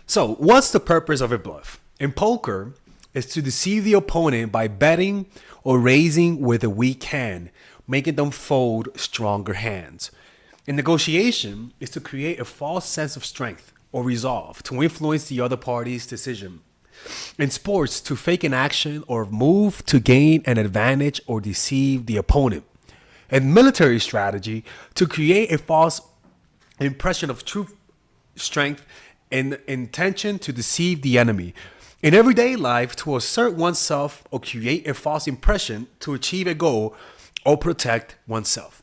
So, what's the purpose of a bluff? In poker, is to deceive the opponent by betting or raising with a weak hand, making them fold stronger hands. In negotiation, is to create a false sense of strength or resolve to influence the other party's decision. In sports, to fake an action or move to gain an advantage or deceive the opponent. In military strategy, to create a false impression of true strength and intention to deceive the enemy. In everyday life, to assert oneself or create a false impression to achieve a goal or protect oneself.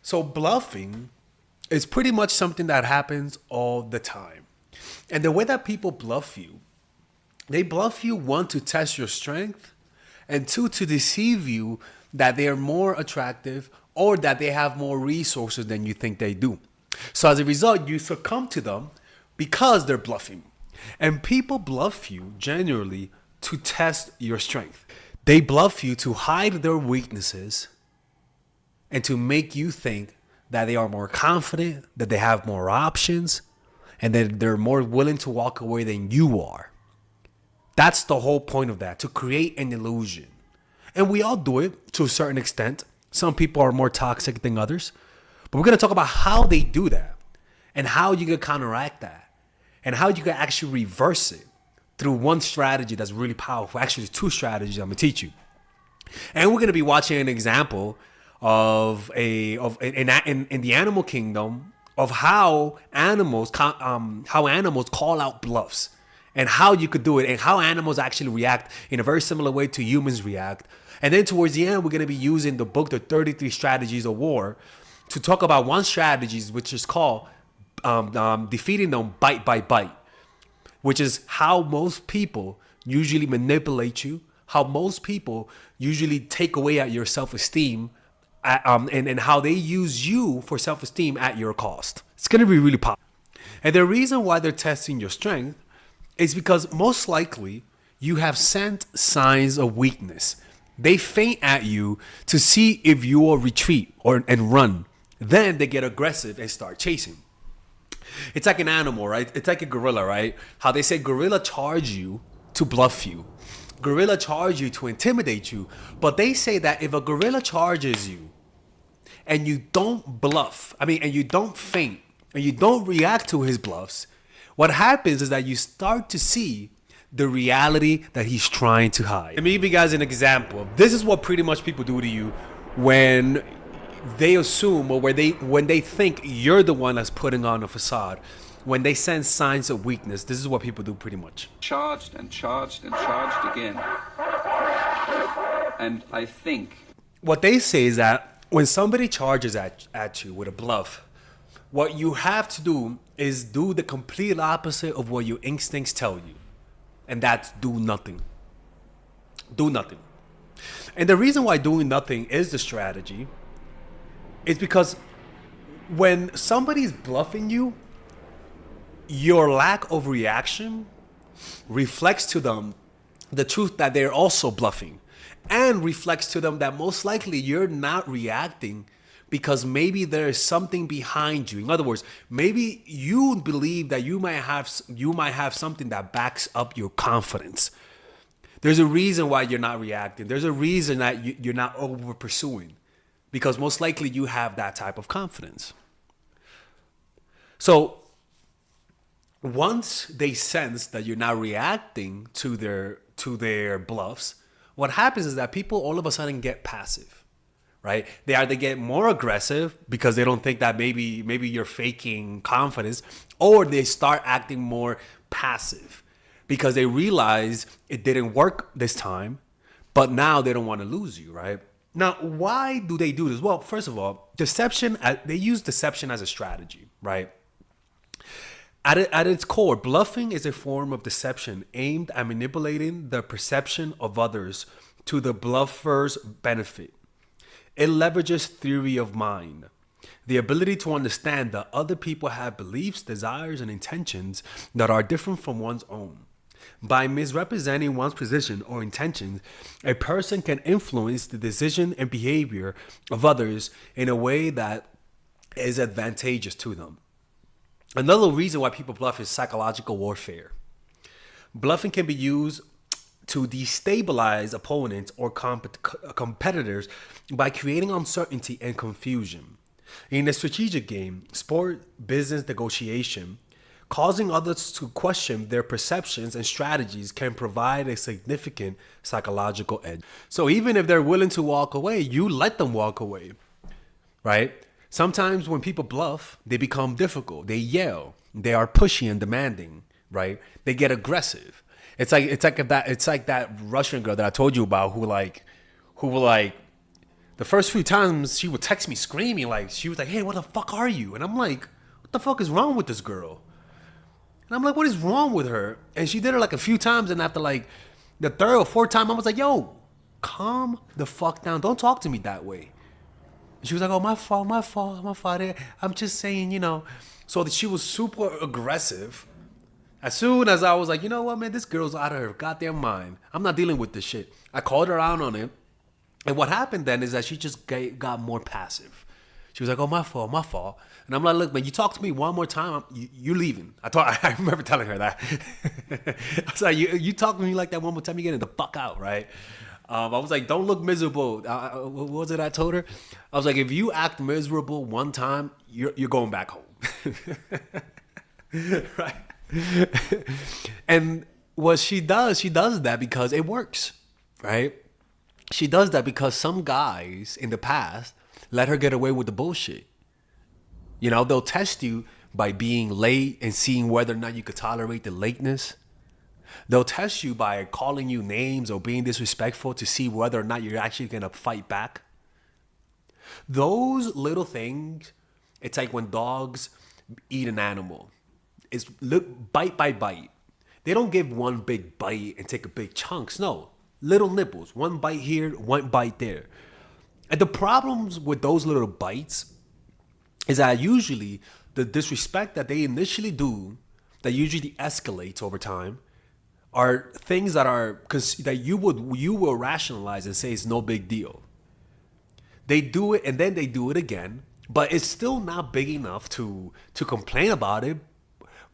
So bluffing is pretty much something that happens all the time. And the way that people bluff you, they bluff you, one, to test your strength, and two, to deceive you that they are more attractive or that they have more resources than you think they do. So as a result, you succumb to them because they're bluffing. And people bluff you generally to test your strength. They bluff you to hide their weaknesses and to make you think that they are more confident, that they have more options, and that they're more willing to walk away than you are. That's the whole point of that, to create an illusion. And we all do it to a certain extent. Some people are more toxic than others. But we're going to talk about how they do that and how you can counteract that and how you can actually reverse it through one strategy that's really powerful. Actually, two strategies I'm going to teach you. And we're going to be watching an example of in the animal kingdom of how animals call out bluffs and how you could do it and how animals actually react in a very similar way to humans react. And then towards the end, we're going to be using the book, The 33 Strategies of War, to talk about one strategy, which is called defeating them bite by bite, which is how most people usually manipulate you, how most people usually take away at your self-esteem, and how they use you for self-esteem at your cost. It's going to be really powerful. And the reason why they're testing your strength is because most likely you have sent signs of weakness. They feint at you to see if you will retreat and run. Then they get aggressive and start chasing. It's like an animal, right? It's like a gorilla, right? How they say gorilla charge you to bluff you. Gorilla charge you to intimidate you. But they say that if a gorilla charges you and you don't bluff, and you don't feint, and you don't react to his bluffs, what happens is that you start to see the reality that he's trying to hide. Let me give you guys an example. This is what pretty much people do to you when they assume or when they think you're the one that's putting on a facade. When they sense signs of weakness, this is what people do pretty much. Charged and charged and charged again. And I think what they say is that when somebody charges at you with a bluff, what you have to do is do the complete opposite of what your instincts tell you. And that's do nothing. Do nothing. And the reason why doing nothing is the strategy is because when somebody's bluffing you, your lack of reaction reflects to them the truth that they're also bluffing, and reflects to them that most likely you're not reacting because maybe there is something behind you. In other words, maybe you believe that you might have something that backs up your confidence. There's a reason why you're not reacting. There's a reason that you're not over pursuing, because most likely you have that type of confidence. So once they sense that you're not reacting to their bluffs, what happens is that people all of a sudden get passive, right? They either get more aggressive because they don't think that maybe you're faking confidence, or they start acting more passive because they realize it didn't work this time, but now they don't want to lose you, right? Now, why do they do this? Well, first of all, they use deception as a strategy, right? At its core, bluffing is a form of deception aimed at manipulating the perception of others to the bluffer's benefit. It leverages theory of mind, the ability to understand that other people have beliefs, desires, and intentions that are different from one's own. By misrepresenting one's position or intentions, a person can influence the decision and behavior of others in a way that is advantageous to them. Another reason why people bluff is psychological warfare. Bluffing can be used to destabilize opponents or competitors by creating uncertainty and confusion. In a strategic game, sport, business, negotiation, causing others to question their perceptions and strategies can provide a significant psychological edge. So even if they're willing to walk away, you let them walk away, right? Sometimes when people bluff, they become difficult. They yell. They are pushy and demanding, right? They get aggressive. It's like that Russian girl that I told you about who the first few times she would text me screaming, like she was like, "Hey, what the fuck are you?" And I'm like, "What the fuck is wrong with this girl?" And I'm like, "What is wrong with her?" And she did it like a few times, and after like the third or fourth time, I was like, "Yo, calm the fuck down. Don't talk to me that way." And she was like, "Oh, my fault, my fault, my fault. I'm just saying, you know." So she was super aggressive. As soon as I was like, "You know what, man, this girl's out of her goddamn mind. I'm not dealing with this shit." I called her out on it. And what happened then is that she just got more passive. She was like, "Oh, my fault, my fault." And I'm like, "Look, man, you talk to me one more time, you're leaving." I remember telling her that. I was like, you talk to me like that one more time, you're getting the fuck out, right? I was like, "Don't look miserable." What was it I told her? I was like, "If you act miserable one time, you're going back home." Right? And what she does that because it works, right? She does that because some guys in the past let her get away with the bullshit. You know, they'll test you by being late and seeing whether or not you could tolerate the lateness. They'll test you by calling you names or being disrespectful to see whether or not you're actually going to fight back. Those little things, it's like when dogs eat an animal. It's bite by bite. They don't give one big bite and take a big chunks. No, little nibbles. One bite here, one bite there. And the problems with those little bites is that usually the disrespect that they initially do, that usually escalates over time, are things that you will rationalize and say it's no big deal. They do it and then they do it again, but it's still not big enough to complain about it,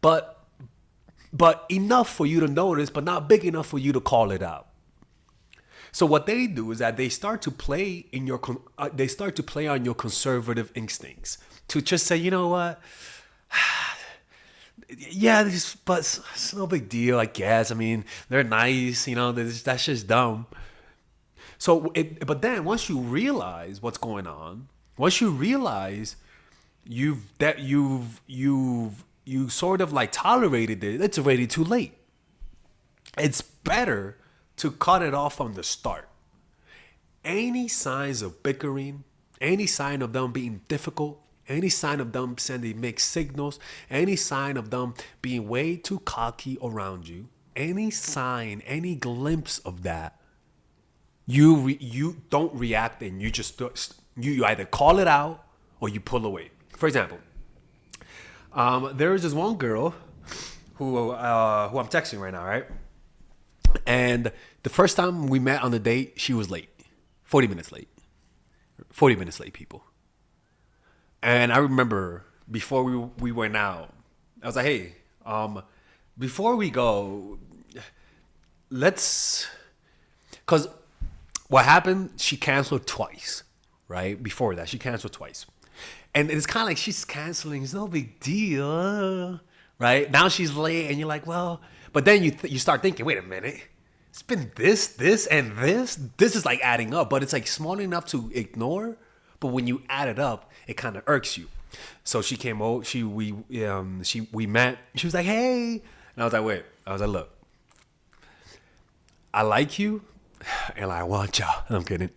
but enough for you to notice, but not big enough for you to call it out. So what they do is that they start to play on your conservative instincts to just say, "You know what? Yeah, but it's no big deal, I guess. I mean, they're nice, you know, that's just dumb." But then once you realize what's going on, once you realize you sort of like tolerated it, it's already too late. It's better to cut it off from the start. Any signs of bickering, any sign of them being difficult, any sign of them sending mixed signals, any sign of them being way too cocky around you, any sign, any glimpse of that, you don't react and you either call it out or you pull away. For example, there is this one girl who I'm texting right now, right? And the first time we met on the date, she was late. 40 minutes late. 40 minutes late, people. And I remember before we went out, I was like, "Hey, before we go, because what happened, she canceled twice, right? Before that, she canceled twice. And it's kind of like she's canceling. It's no big deal, right? Now she's late and you're like, well, but then you start thinking, wait a minute. It's been this, and this. This is like adding up, but it's like small enough to ignore. But when you add it up, it kind of irks you. So she came over. We met. She was like, "Hey," and I was like, "Wait." I was like, "Look, I like you, and I want y'all." I'm kidding.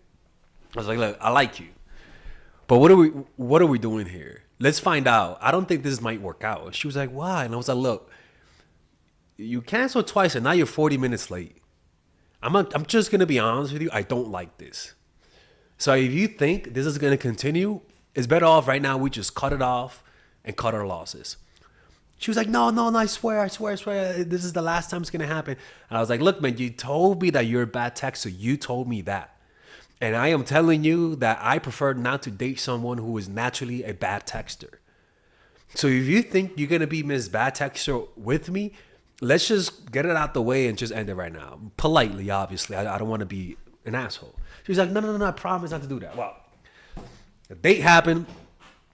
I was like, "Look, I like you, but what are we doing here? Let's find out. I don't think this might work out." And she was like, "Why?" And I was like, "Look, you canceled twice, and now you're 40 minutes late. I'm just gonna be honest with you. I don't like this. So if you think this is gonna continue, it's better off right now we just cut it off and cut our losses." She was like, no, I swear, this is the last time it's gonna happen. And I was like, "Look, man, you told me that you're a bad texter. You told me that. And I am telling you that I prefer not to date someone who is naturally a bad texter. So if you think you're gonna be Miss Bad Texture with me, let's just get it out the way and just end it right now. Politely, obviously. I don't want to be an asshole. She was like, no, I promise not to do that. Well, the date happened,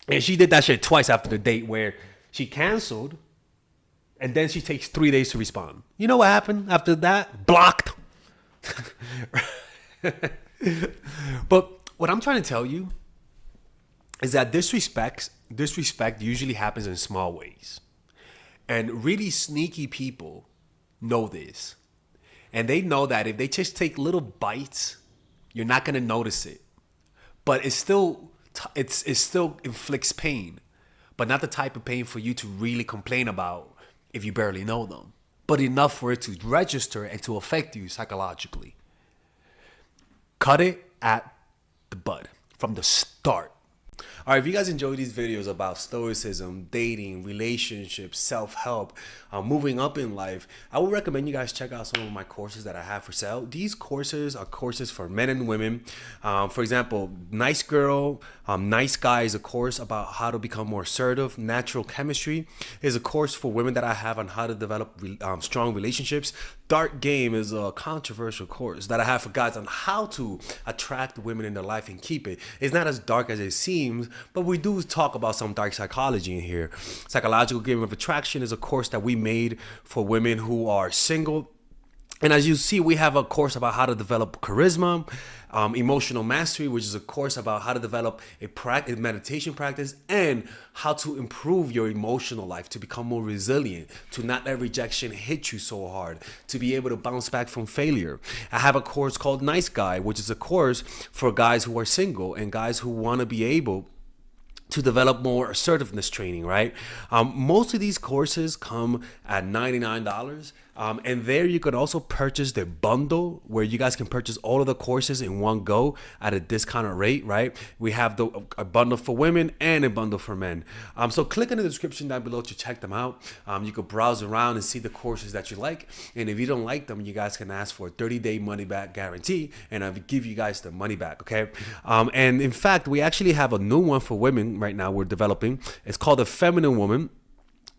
and she did that shit twice after the date where she canceled, and then she takes 3 days to respond. You know what happened after that? Blocked. But what I'm trying to tell you is that disrespect usually happens in small ways. And really sneaky people know this. And they know that if they just take little bites, you're not going to notice it. But it still inflicts pain, but not the type of pain for you to really complain about if you barely know them, but enough for it to register and to affect you psychologically. Cut it at the bud from the start. All right, if you guys enjoy these videos about stoicism, dating, relationships, self-help, moving up in life, I would recommend you guys check out some of my courses that I have for sale. These courses are courses for men and women. For example, Nice Girl, Nice Guy is a course about how to become more assertive. Natural Chemistry is a course for women that I have on how to develop strong relationships. Dark Game is a controversial course that I have for guys on how to attract women in their life and keep it. It's not as dark as it seems, but we do talk about some dark psychology in here. Psychological Game of Attraction is a course that we made for women who are single. And as you see, we have a course about how to develop charisma, emotional mastery, which is a course about how to develop a meditation practice and how to improve your emotional life, to become more resilient, to not let rejection hit you so hard, to be able to bounce back from failure. I have a course called Nice Guy, which is a course for guys who are single and guys who want to be able to develop more assertiveness training, right? Most of these courses come at $99. And there you could also purchase the bundle where you guys can purchase all of the courses in one go at a discounted rate, right? We have a bundle for women and a bundle for men. So click in the description down below to check them out. You could browse around and see the courses that you like. And if you don't like them, you guys can ask for a 30-day money back guarantee and I'll give you guys the money back, okay? And in fact, we actually have a new one for women right now we're developing. It's called The Feminine Woman.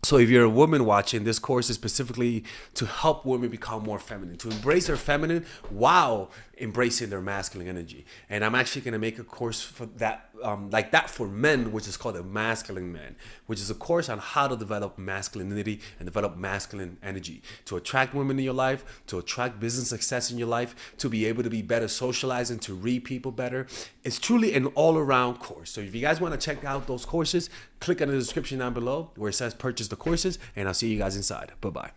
So if you're a woman watching, this course is specifically to help women become more feminine, to embrace their feminine while embracing their masculine energy. And I'm actually going to make a course for that, like that for men, which is called the Masculine Man, which is a course on how to develop masculinity and develop masculine energy, to attract women in your life, to attract business success in your life, to be able to be better socializing, to read people better. It's truly an all-around course. So if you guys want to check out those courses, click on the description down below where it says purchase the courses, and I'll see you guys inside. Bye-bye.